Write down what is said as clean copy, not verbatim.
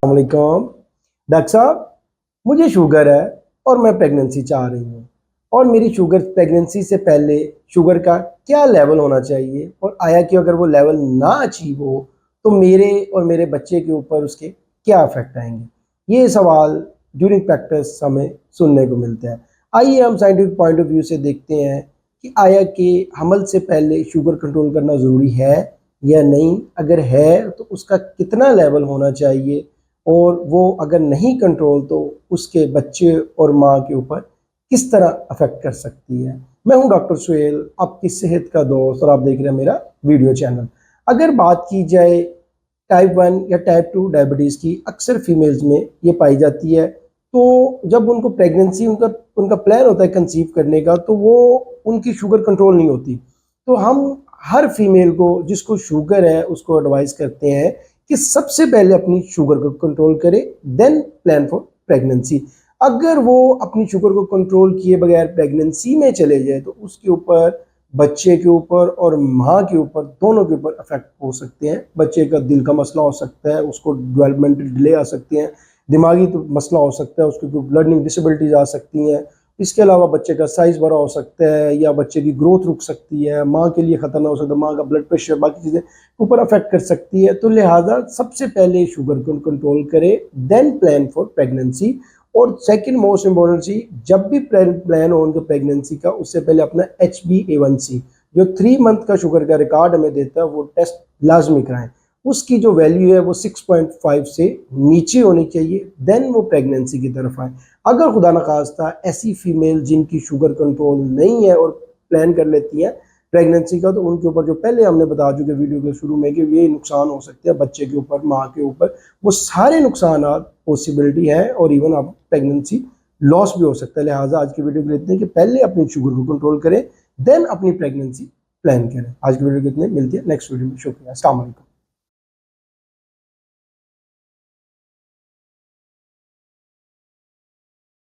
अस्सलामुअलैकुम। डॉक्टर साहब, मुझे शुगर है और मैं प्रेगनेंसी चाह रही हूँ, और मेरी शुगर प्रेगनेंसी से पहले शुगर का क्या लेवल होना चाहिए, और आया कि अगर वो लेवल ना अचीव हो तो मेरे और मेरे बच्चे के ऊपर उसके क्या इफेक्ट आएंगे। ये सवाल ड्यूरिंग प्रैक्टिस हमें सुनने को मिलता है। आइए हम साइंटिफिक पॉइंट ऑफ व्यू से देखते हैं कि आया कि हमल से पहले शुगर कंट्रोल करना ज़रूरी है या नहीं। अगर है तो उसका कितना लेवल होना चाहिए, और वो अगर नहीं कंट्रोल तो उसके बच्चे और माँ के ऊपर किस तरह अफेक्ट कर सकती है। मैं हूं डॉक्टर सुहेल, आपकी सेहत का दोस्त, और आप देख रहे हैं मेरा वीडियो चैनल। अगर बात की जाए टाइप 1 या टाइप 2 डायबिटीज़ की, अक्सर फीमेल्स में ये पाई जाती है। तो जब उनको प्रेगनेंसी उनका उनका प्लान होता है कंसीव करने का, तो वो उनकी शुगर कंट्रोल नहीं होती। तो हम हर फीमेल को जिसको शुगर है उसको एडवाइस करते हैं कि सबसे पहले अपनी शुगर को कंट्रोल करे, देन प्लान फॉर प्रेगनेंसी। अगर वो अपनी शुगर को कंट्रोल किए बगैर प्रेगनेंसी में चले जाए तो उसके ऊपर, बच्चे के ऊपर और माँ के ऊपर, दोनों के ऊपर इफेक्ट हो सकते हैं। बच्चे का दिल का मसला हो सकता है, उसको डेवलपमेंटल डिले आ सकते हैं, दिमागी तो मसला हो सकता है, उसके ऊपर लर्निंग डिसेबिलिटीज आ सकती हैं। इसके अलावा बच्चे का साइज़ बड़ा हो सकता है, या बच्चे की ग्रोथ रुक सकती है, माँ के लिए ख़तरनाक हो सकता है, माँ का ब्लड प्रेशर, बाकी चीज़ें ऊपर अफेक्ट कर सकती है। तो लिहाजा सबसे पहले शुगर को कंट्रोल करे, देन प्लान फॉर प्रेगनेंसी। और सेकंड मोस्ट इम्पोर्टेंट चीज, जब भी प्लान हो उनके प्रेगनेंसी का, उससे पहले अपना HbA1c जो 3 मंथ का शुगर का रिकॉर्ड हमें देता है, वो टेस्ट लाजमी कराएं। उसकी जो वैल्यू है वो 6.5 से नीचे होनी चाहिए, देन वो प्रेगनेंसी की तरफ आए। अगर खुदा न खास्ता ऐसी फीमेल जिनकी शुगर कंट्रोल नहीं है और प्लान कर लेती है प्रेगनेंसी का, तो उनके ऊपर जो पहले हमने बता चुके वीडियो के शुरू में कि ये नुकसान हो सकते हैं बच्चे के ऊपर, माँ के ऊपर, वो सारे नुकसान पॉसिबिलिटी है, और इवन आप प्रेगनेंसी लॉस भी हो सकता है। लिहाजा आज की वीडियो को लेते हैं कि पहले अपनी शुगर को कंट्रोल करें, देन अपनी प्रेगनेंसी प्लान करें। आज की वीडियो कितने मिलती है नेक्स्ट वीडियो में। शुक्रिया, अस्सलाम वालेकुम।